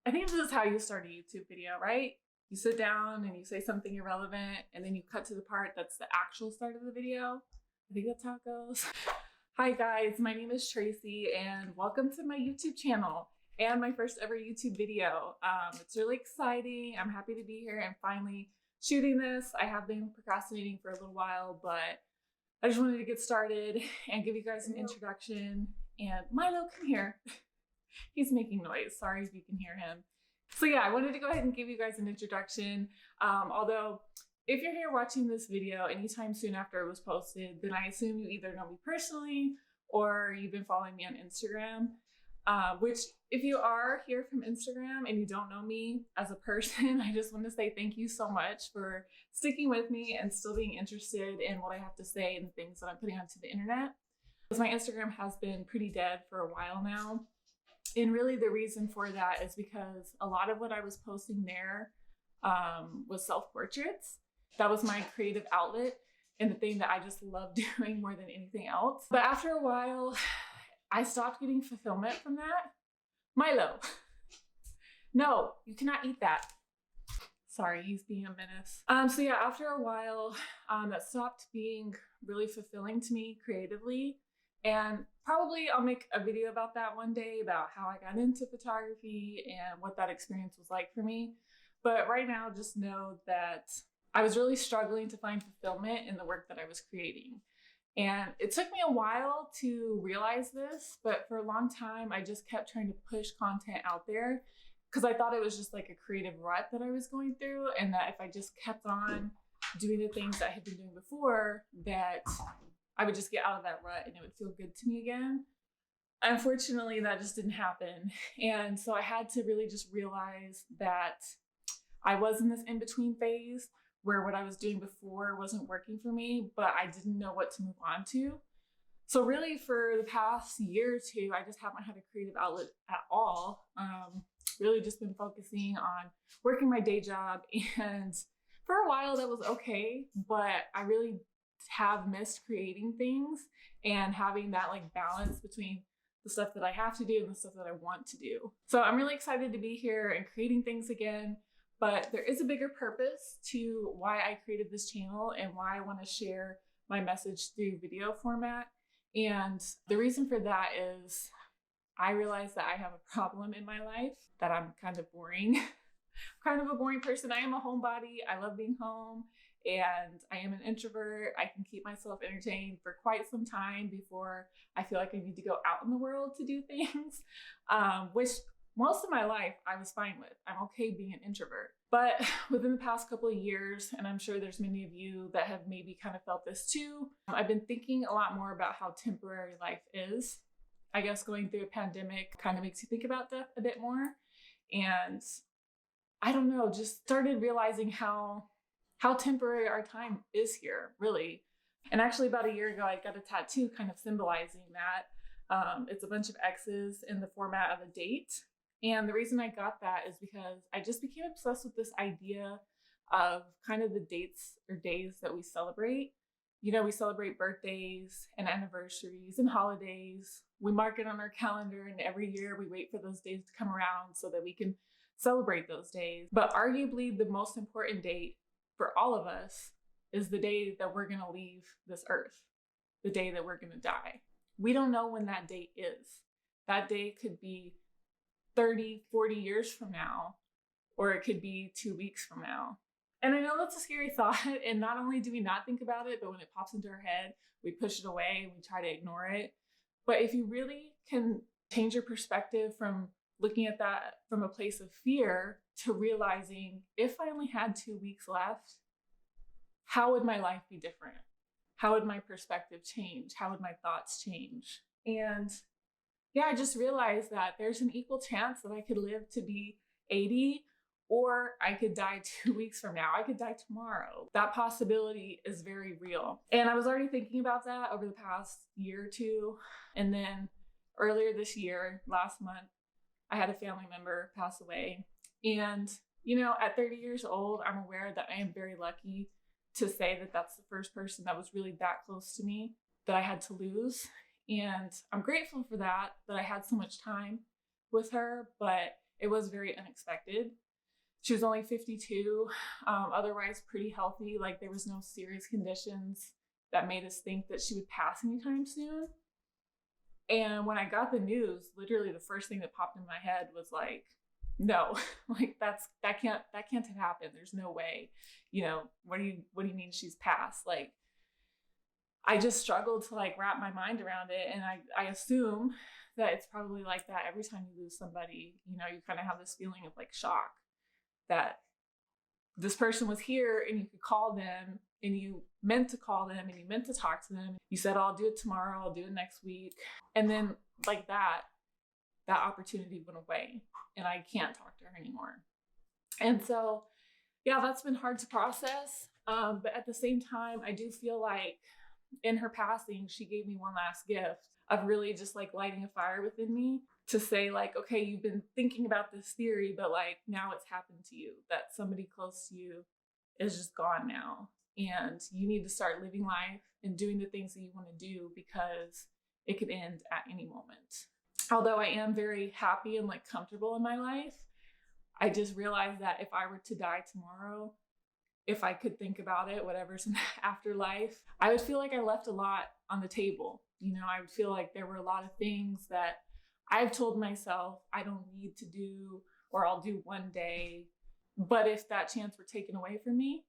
I think this is how you start a YouTube video, right? You sit down and you say something irrelevant and then you cut to the part that's the actual start of the video. I think that's how it goes. Hi guys, my name is Tracy and welcome to my YouTube channel and my first ever YouTube video. It's really exciting. I'm happy to be here and finally shooting this. I have been procrastinating for a little while, but I just wanted to get started and give you guys an introduction. And Milo, come here. He's making noise. Sorry if you can hear him. So yeah, I wanted to go ahead and give you guys an introduction. Although if you're here watching this video anytime soon after it was posted, then I assume you either know me personally or you've been following me on Instagram. Which if you are here from Instagram and you don't know me as a person, I just want to say thank you so much for sticking with me and still being interested in what I have to say and things that I'm putting onto the internet. Because my Instagram has been pretty dead for a while now. And really the reason for that is because a lot of what I was posting there was self-portraits. That was my creative outlet and the thing that I just love doing more than anything else. But after a while, I stopped getting fulfillment from that. Milo, no, you cannot eat that. Sorry, he's being a menace. So yeah, after a while, that stopped being really fulfilling to me creatively. And probably I'll make a video about that one day, about how I got into photography and what that experience was like for me. But right now, just know that I was really struggling to find fulfillment in the work that I was creating. And it took me a while to realize this, but for a long time, I just kept trying to push content out there because I thought it was just like a creative rut that I was going through, and that if I just kept on doing the things that I had been doing before, that I would just get out of that rut and it would feel good to me again. Unfortunately, that just didn't happen. And so I had to really just realize that I was in this in-between phase where what I was doing before wasn't working for me, but I didn't know what to move on to. So really for the past year or two, I just haven't had a creative outlet at all. Really just been focusing on working my day job, and for a while that was okay, but I really have missed creating things and having that like balance between the stuff that I have to do and the stuff that I want to do. So I'm really excited to be here and creating things again. But there is a bigger purpose to why I created this channel and why I want to share my message through video format. And the reason for that is I realize that I have a problem in my life, that I'm kind of boring. I'm kind of a boring person. I am a homebody. I love being home and I am an introvert. I can keep myself entertained for quite some time before I feel like I need to go out in the world to do things, which most of my life I was fine with. I'm okay being an introvert. But within the past couple of years, and I'm sure there's many of you that have maybe kind of felt this too, I've been thinking a lot more about how temporary life is. I guess going through a pandemic kind of makes you think about death a bit more. And I don't know, just started realizing how temporary our time is here, really. And actually about a year ago, I got a tattoo kind of symbolizing that. It's a bunch of X's in the format of a date. And the reason I got that is because I just became obsessed with this idea of kind of the dates or days that we celebrate. You know, we celebrate birthdays and anniversaries and holidays. We mark it on our calendar, and every year we wait for those days to come around so that we can celebrate those days. But arguably the most important date for all of us is the day that we're gonna leave this earth, the day that we're gonna die. We don't know when that date is. That day could be 30, 40 years from now, or it could be 2 weeks from now. And I know that's a scary thought, and not only do we not think about it, but when it pops into our head, we push it away and we try to ignore it. But if you really can change your perspective from looking at that from a place of fear to realizing, if I only had 2 weeks left, how would my life be different? How would my perspective change? How would my thoughts change? And yeah, I just realized that there's an equal chance that I could live to be 80, or I could die 2 weeks from now. I could die tomorrow. That possibility is very real. And I was already thinking about that over the past year or two. And then earlier this year, last month, I had a family member pass away. And, you know, at 30 years old, I'm aware that I am very lucky to say that that's the first person that was really that close to me that I had to lose. And I'm grateful for that I had so much time with her, but it was very unexpected. She was only 52, otherwise pretty healthy. Like there was no serious conditions that made us think that she would pass anytime soon. And when I got the news, literally the first thing that popped in my head was like, no, like that can't have happened. There's no way. You know, what do you mean she's passed? Like I just struggled to like wrap my mind around it. And I assume that it's probably like that every time you lose somebody. You know, you kind of have this feeling of like shock that this person was here and you could call them and you meant to call them and you meant to talk to them. You said, oh, I'll do it tomorrow, I'll do it next week. And then like that opportunity went away and I can't talk to her anymore. And so, yeah, that's been hard to process. But at the same time, I do feel like in her passing, she gave me one last gift of really just like lighting a fire within me to say like, okay, you've been thinking about this theory, but like now it's happened to you, that somebody close to you is just gone now. And you need to start living life and doing the things that you want to do because it could end at any moment. Although I am very happy and like comfortable in my life, I just realized that if I were to die tomorrow, if I could think about it, whatever's in the afterlife, I would feel like I left a lot on the table. You know, I would feel like there were a lot of things that I've told myself I don't need to do or I'll do one day. But if that chance were taken away from me,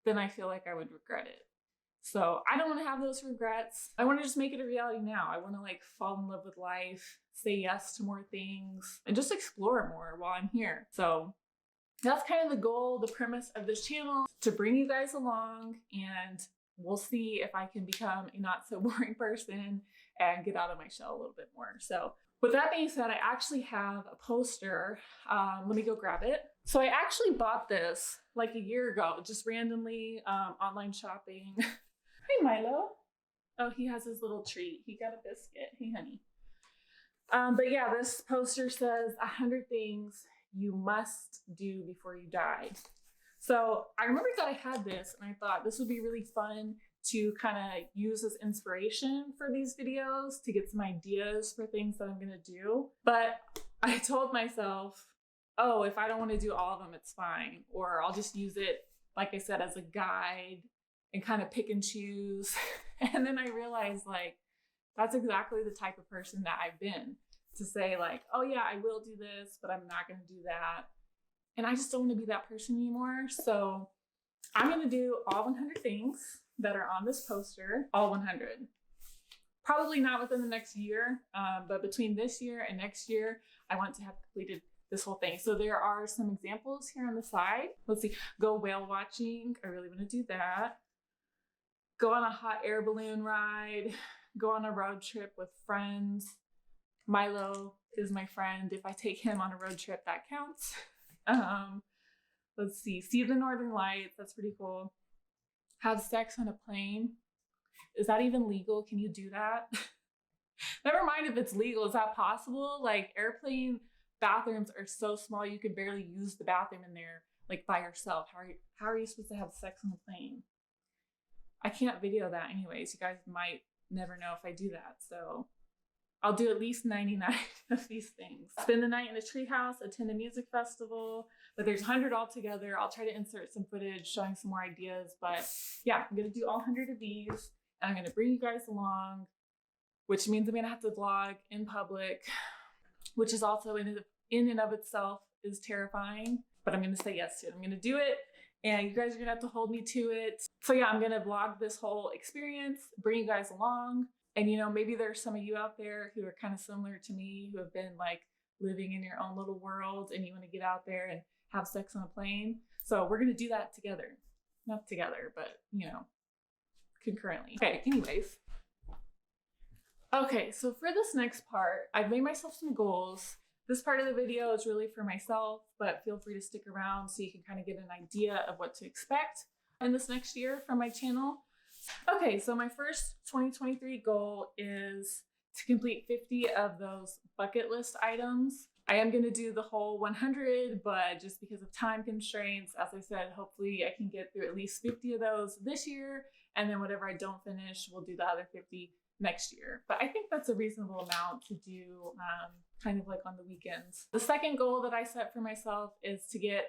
then I feel like I would regret it. So I don't want to have those regrets. I want to just make it a reality now. I want to like fall in love with life, say yes to more things, and just explore more while I'm here. So that's kind of the goal, the premise of this channel, to bring you guys along, and we'll see if I can become a not so boring person and get out of my shell a little bit more. So with that being said, I actually have a poster. Let me go grab it. So I actually bought this like a year ago, just randomly, online shopping. Hey, Milo. Oh, he has his little treat. He got a biscuit. Hey, honey. But yeah, this poster says 100 things you must do before you die. So I remember that I had this and I thought this would be really fun to kind of use as inspiration for these videos, to get some ideas for things that I'm going to do. But I told myself, oh, if I don't want to do all of them, it's fine. Or I'll just use it, like I said, as a guide and kind of pick and choose. And then I realized like, that's exactly the type of person that I've been, to say like, oh yeah, I will do this, but I'm not going to do that. And I just don't want to be that person anymore. So I'm going to do all 100 things that are on this poster, all 100. Probably not within the next year, but between this year and next year, I want to have completed this whole thing. So there are some examples here on the side. Let's see, go whale watching. I really want to do that. Go on a hot air balloon ride, go on a road trip with friends. Milo is my friend. If I take him on a road trip, that counts. Let's see the Northern Lights. That's pretty cool. Have sex on a plane. Is that even legal? Can you do that? Never mind if it's legal. Is that possible? Like airplane bathrooms are so small you can barely use the bathroom in there like by yourself. How are you supposed to have sex on a plane? I can't video that anyways. You guys might never know if I do that. So I'll do at least 99 of these things. Spend the night in a treehouse, attend a music festival, but there's 100 altogether. I'll try to insert some footage showing some more ideas, but yeah, I'm gonna do all 100 of these and I'm gonna bring you guys along, which means I'm gonna have to vlog in public, which is also in and of itself is terrifying, but I'm gonna say yes to it. I'm gonna do it and you guys are gonna have to hold me to it. So yeah, I'm gonna vlog this whole experience, bring you guys along. And, you know, maybe there's some of you out there who are kind of similar to me, who have been like living in your own little world and you want to get out there and have sex on a plane. So we're going to do that together. Not together, but, you know, concurrently. Okay, anyways. Okay, so for this next part, I've made myself some goals. This part of the video is really for myself, but feel free to stick around so you can kind of get an idea of what to expect in this next year from my channel. Okay, so my first 2023 goal is to complete 50 of those bucket list items. I am going to do the whole 100, but just because of time constraints, as I said, hopefully I can get through at least 50 of those this year. And then whatever I don't finish, we'll do the other 50 next year. But I think that's a reasonable amount to do kind of like on the weekends. The second goal that I set for myself is to get,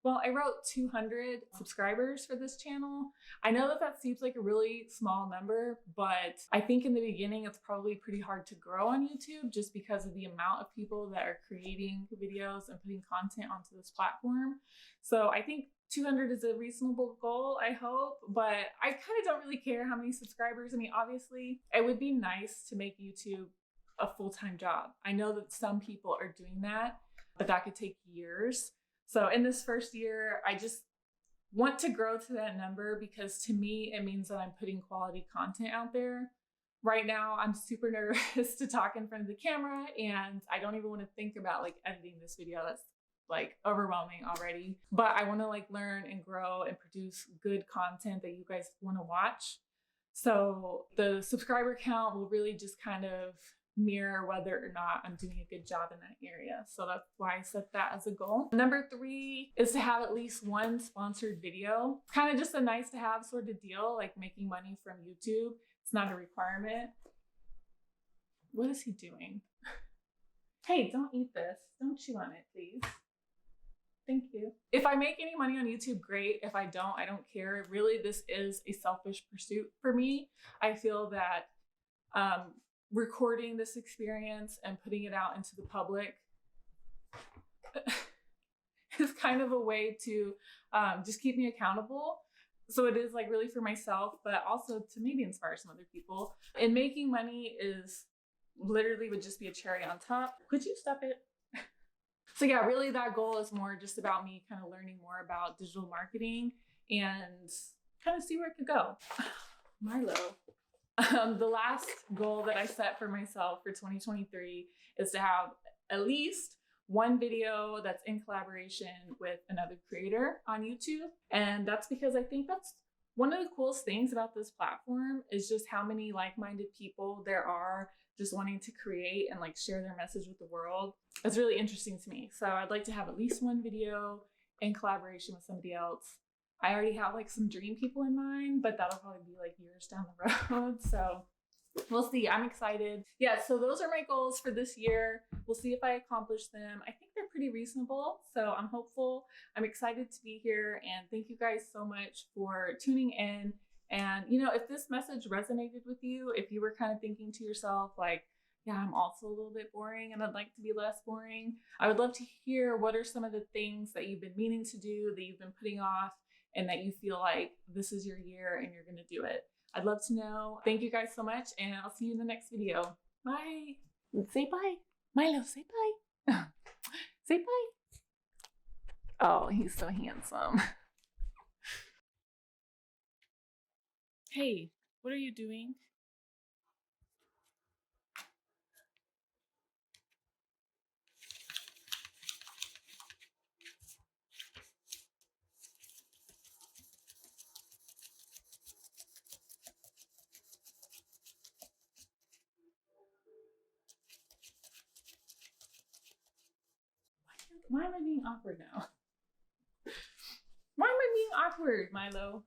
well, I wrote 200 subscribers for this channel. I know that that seems like a really small number, but I think in the beginning it's probably pretty hard to grow on YouTube just because of the amount of people that are creating videos and putting content onto this platform. So I think 200 is a reasonable goal, I hope, but I kind of don't really care how many subscribers. I mean, obviously, it would be nice to make YouTube a full-time job. I know that some people are doing that, but that could take years. So in this first year, I just want to grow to that number because to me, it means that I'm putting quality content out there. Right now, I'm super nervous to talk in front of the camera, and I don't even want to think about like editing this video. That's like overwhelming already, but I want to like learn and grow and produce good content that you guys want to watch. So the subscriber count will really just kind of mirror whether or not I'm doing a good job in that area. So that's why I set that as a goal. Number 3 is to have at least one sponsored video. Kind of just a nice to have sort of deal, like making money from YouTube. It's not a requirement. What is he doing? Hey, don't eat this. Don't chew on it, please. Thank you. If I make any money on YouTube, great. If I don't care. Really, this is a selfish pursuit for me. I feel that recording this experience and putting it out into the public is kind of a way to just keep me accountable. So it is like really for myself, but also to maybe inspire some other people. And making money is literally would just be a cherry on top. Could you stop it? So yeah, really that goal is more just about me kind of learning more about digital marketing and kind of see where it could go. Milo. The last goal that I set for myself for 2023 is to have at least one video that's in collaboration with another creator on YouTube. And that's because I think that's one of the coolest things about this platform is just how many like-minded people there are just wanting to create and like share their message with the world. It's really interesting to me. So I'd like to have at least one video in collaboration with somebody else. I already have like some dream people in mind, but that'll probably be like years down the road. So we'll see. I'm excited. Yeah, so those are my goals for this year. We'll see if I accomplish them. I think they're pretty reasonable. So I'm hopeful. I'm excited to be here. And thank you guys so much for tuning in. And, you know, if this message resonated with you, if you were kind of thinking to yourself, like, yeah, I'm also a little bit boring and I'd like to be less boring, I would love to hear what are some of the things that you've been meaning to do, that you've been putting off, and that you feel like this is your year and you're going to do it. I'd love to know. Thank you guys so much, and I'll see you in the next video. Bye. Say bye. Milo, say bye. Say bye. Oh, he's so handsome. Hey, what are you doing? Why am I being awkward now? Why am I being awkward, Milo?